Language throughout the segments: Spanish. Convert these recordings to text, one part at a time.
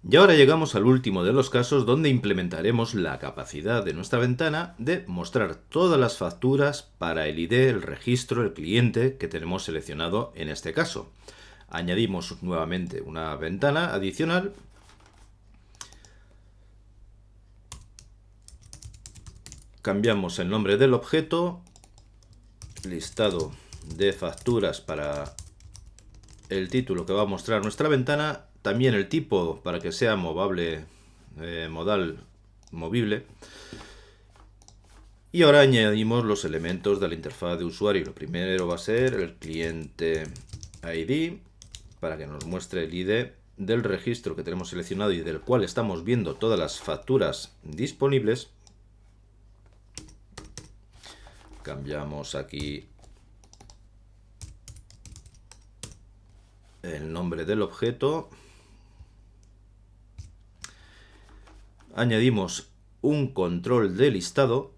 Y ahora llegamos al último de los casos donde implementaremos la capacidad de nuestra ventana de mostrar todas las facturas para el ID, el registro, el cliente que tenemos seleccionado en este caso. Añadimos nuevamente una ventana adicional. Cambiamos el nombre del objeto, listado de facturas para el título que va a mostrar nuestra ventana, también el tipo para que sea movable, modal movible. Y ahora añadimos los elementos de la interfaz de usuario. Lo primero va a ser el cliente ID, para que nos muestre el ID del registro que tenemos seleccionado y del cual estamos viendo todas las facturas disponibles. Cambiamos aquí el nombre del objeto. Añadimos un control de listado.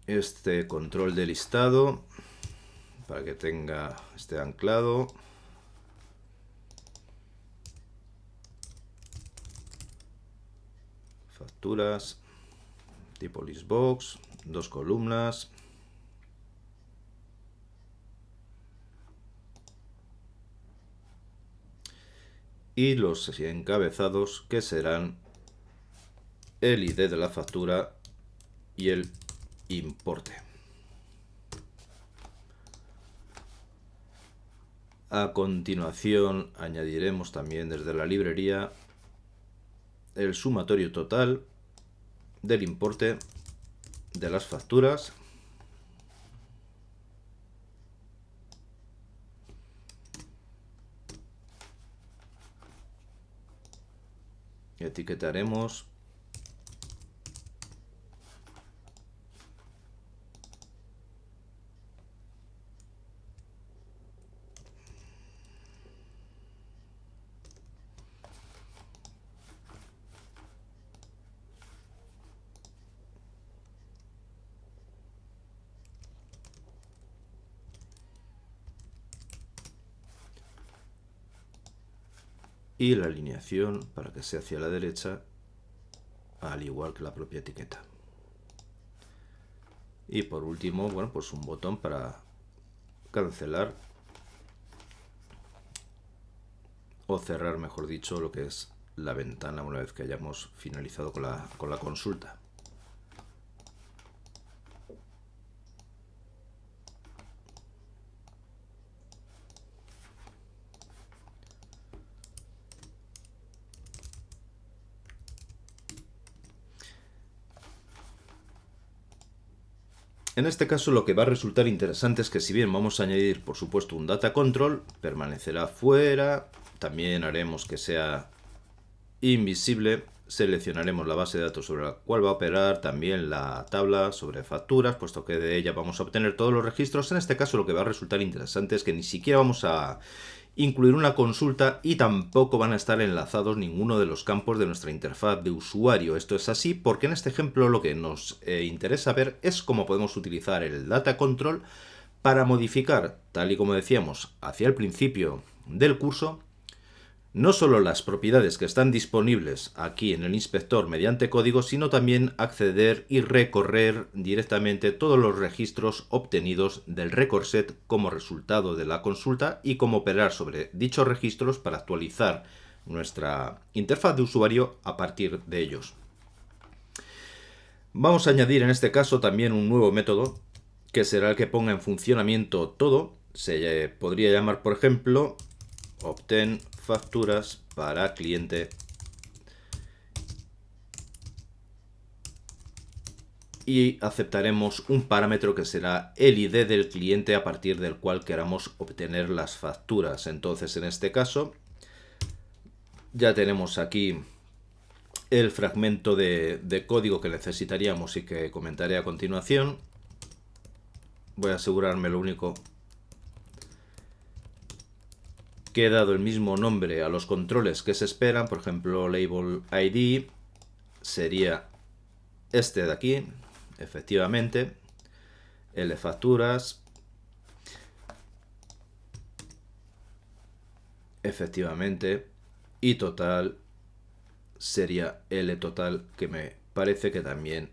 Este control de listado, para que esté anclado. Facturas, tipo listbox, 2 columnas. Y los encabezados, que serán el ID de la factura y el importe. A continuación añadiremos también desde la librería el sumatorio total del importe de las facturas. Etiquetaremos y la alineación para que sea hacia la derecha, al igual que la propia etiqueta. Y por último, bueno, pues un botón para cancelar o cerrar, mejor dicho, lo que es la ventana una vez que hayamos finalizado con la consulta. En este caso lo que va a resultar interesante es que si bien vamos a añadir por supuesto un data control, permanecerá fuera. También haremos que sea invisible. Seleccionaremos la base de datos sobre la cual va a operar, también la tabla sobre facturas, puesto que de ella vamos a obtener todos los registros. En este caso lo que va a resultar interesante es que ni siquiera vamos a incluir una consulta y tampoco van a estar enlazados ninguno de los campos de nuestra interfaz de usuario. Esto es así porque en este ejemplo lo que nos interesa ver es cómo podemos utilizar el data control para modificar, tal y como decíamos hacia el principio del curso, no solo las propiedades que están disponibles aquí en el inspector mediante código, sino también acceder y recorrer directamente todos los registros obtenidos del record set como resultado de la consulta y cómo operar sobre dichos registros para actualizar nuestra interfaz de usuario a partir de ellos. Vamos a añadir en este caso también un nuevo método que será el que ponga en funcionamiento todo. Se podría llamar, por ejemplo, obtén facturas para cliente y aceptaremos un parámetro que será el ID del cliente a partir del cual queramos obtener las facturas. Entonces en este caso ya tenemos aquí el fragmento de código que necesitaríamos y que comentaré a continuación. Voy a asegurarme lo único que he dado el mismo nombre a los controles que se esperan. Por ejemplo, label ID sería este de aquí, efectivamente. L facturas. Efectivamente. Y total sería L total, que me parece que también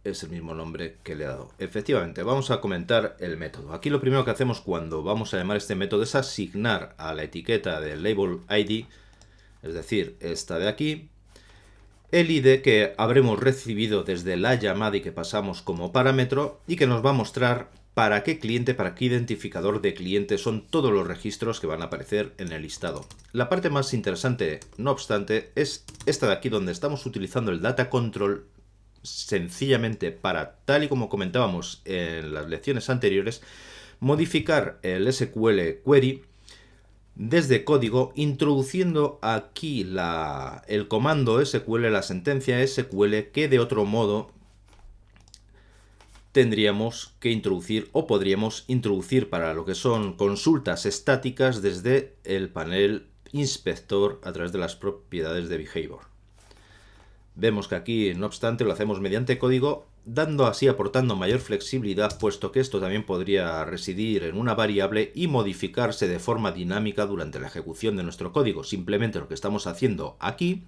es el mismo nombre que le he dado. Efectivamente, vamos a comentar el método. Aquí lo primero que hacemos cuando vamos a llamar este método es asignar a la etiqueta del label ID, es decir, esta de aquí, el ID que habremos recibido desde la llamada y que pasamos como parámetro y que nos va a mostrar para qué cliente, para qué identificador de cliente son todos los registros que van a aparecer en el listado. La parte más interesante, no obstante, es esta de aquí donde estamos utilizando el data control sencillamente para, tal y como comentábamos en las lecciones anteriores, modificar el SQL query desde código, introduciendo aquí el comando SQL, la sentencia SQL, que de otro modo tendríamos que introducir o podríamos introducir para lo que son consultas estáticas desde el panel inspector a través de las propiedades de behavior. Vemos que aquí, no obstante, lo hacemos mediante código, aportando mayor flexibilidad, puesto que esto también podría residir en una variable y modificarse de forma dinámica durante la ejecución de nuestro código. Simplemente lo que estamos haciendo aquí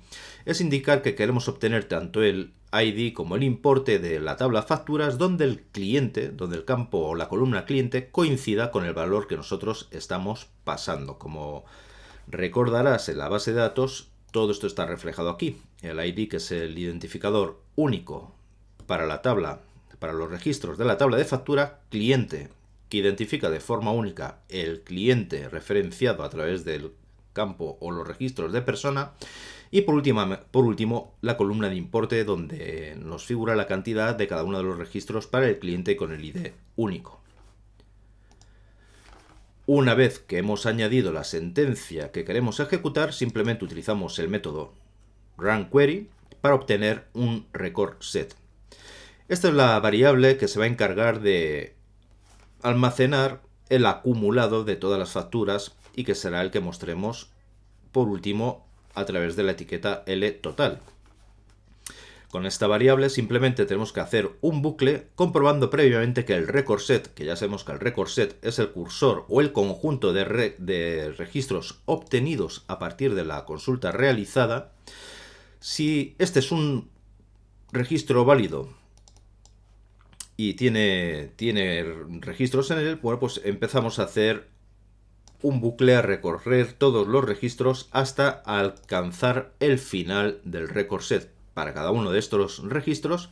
es indicar que queremos obtener tanto el ID como el importe de la tabla facturas donde el cliente, donde el campo o la columna cliente coincida con el valor que nosotros estamos pasando. Como recordarás, en la base de datos todo esto está reflejado aquí. El ID, que es el identificador único para la tabla, para los registros de la tabla de factura, cliente, que identifica de forma única el cliente referenciado a través del campo o los registros de persona, y por último la columna de importe, donde nos figura la cantidad de cada uno de los registros para el cliente con el ID único. Una vez que hemos añadido la sentencia que queremos ejecutar, simplemente utilizamos el método runQuery para obtener un record set. Esta es la variable que se va a encargar de almacenar el acumulado de todas las facturas y que será el que mostremos por último a través de la etiqueta LTotal. Con esta variable simplemente tenemos que hacer un bucle comprobando previamente que el record set, que ya sabemos que el record set es el cursor o el conjunto de registros obtenidos a partir de la consulta realizada. Si este es un registro válido y tiene registros en él, bueno, pues empezamos a hacer un bucle a recorrer todos los registros hasta alcanzar el final del record set. Para cada uno de estos registros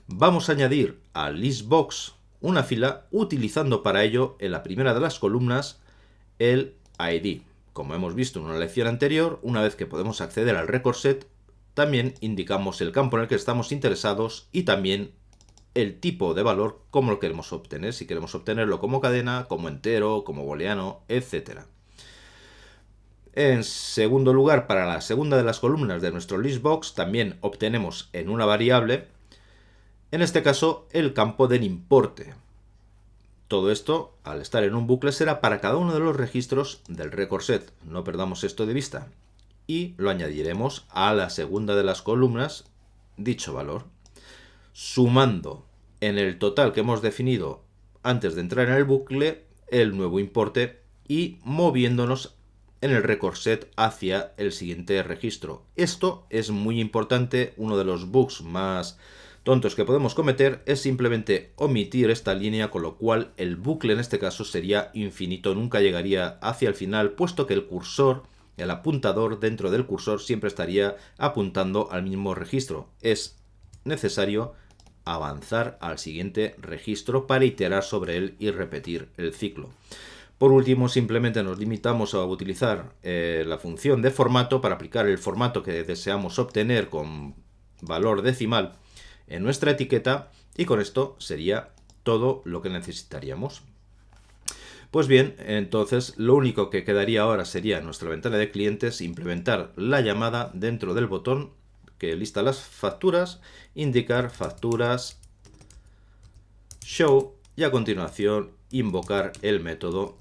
vamos a añadir al listbox una fila utilizando para ello en la primera de las columnas el ID. Como hemos visto en una lección anterior, una vez que podemos acceder al record set, también indicamos el campo en el que estamos interesados y también el tipo de valor como lo queremos obtener, si queremos obtenerlo como cadena, como entero, como booleano, etc. En segundo lugar, para la segunda de las columnas de nuestro listbox también obtenemos en una variable, en este caso, el campo del importe. Todo esto, al estar en un bucle, será para cada uno de los registros del record set. No perdamos esto de vista. Y lo añadiremos a la segunda de las columnas, dicho valor, sumando en el total que hemos definido antes de entrar en el bucle el nuevo importe y moviéndonos en el record set hacia el siguiente registro. Esto es muy importante. Uno de los bugs más tontos que podemos cometer es simplemente omitir esta línea, con lo cual el bucle en este caso sería infinito, nunca llegaría hacia el final, puesto que el cursor, el apuntador dentro del cursor siempre estaría apuntando al mismo registro. Es necesario avanzar al siguiente registro para iterar sobre él y repetir el ciclo. Por último, simplemente nos limitamos a utilizar la función de formato para aplicar el formato que deseamos obtener con valor decimal en nuestra etiqueta, y con esto sería todo lo que necesitaríamos. Pues bien, entonces lo único que quedaría ahora sería en nuestra ventana de clientes implementar la llamada dentro del botón que lista las facturas, indicar facturas show y a continuación invocar el método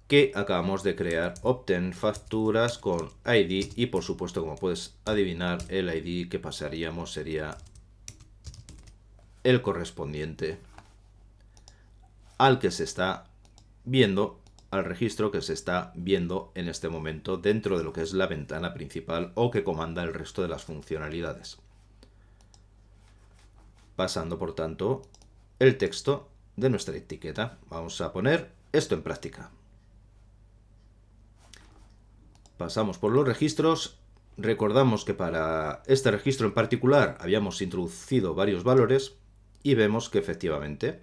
que acabamos de crear, obtén facturas con ID, y por supuesto, como puedes adivinar, el ID que pasaríamos sería el correspondiente al que se está viendo, al registro que se está viendo en este momento dentro de lo que es la ventana principal o que comanda el resto de las funcionalidades. Pasando, por tanto, el texto de nuestra etiqueta. Vamos a poner esto en práctica. Pasamos por los registros. Recordamos que para este registro en particular habíamos introducido varios valores y vemos que efectivamente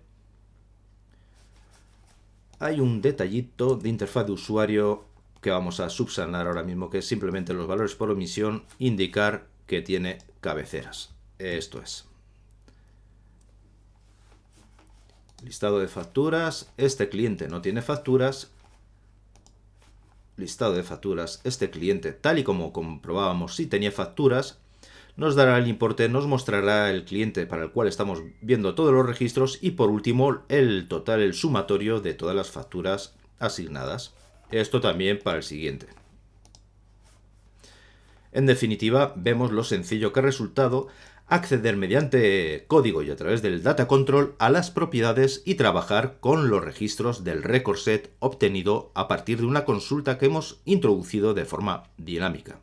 hay un detallito de interfaz de usuario que vamos a subsanar ahora mismo, que es simplemente los valores por omisión indicar que tiene cabeceras. Esto es. Listado de facturas. Este cliente no tiene facturas. Listado de facturas. Este cliente, tal y como comprobábamos, sí tenía facturas. Nos dará el importe, nos mostrará el cliente para el cual estamos viendo todos los registros y por último el total, el sumatorio de todas las facturas asignadas. Esto también para el siguiente. En definitiva, vemos lo sencillo que ha resultado acceder mediante código y a través del Data Control a las propiedades y trabajar con los registros del record set obtenido a partir de una consulta que hemos introducido de forma dinámica.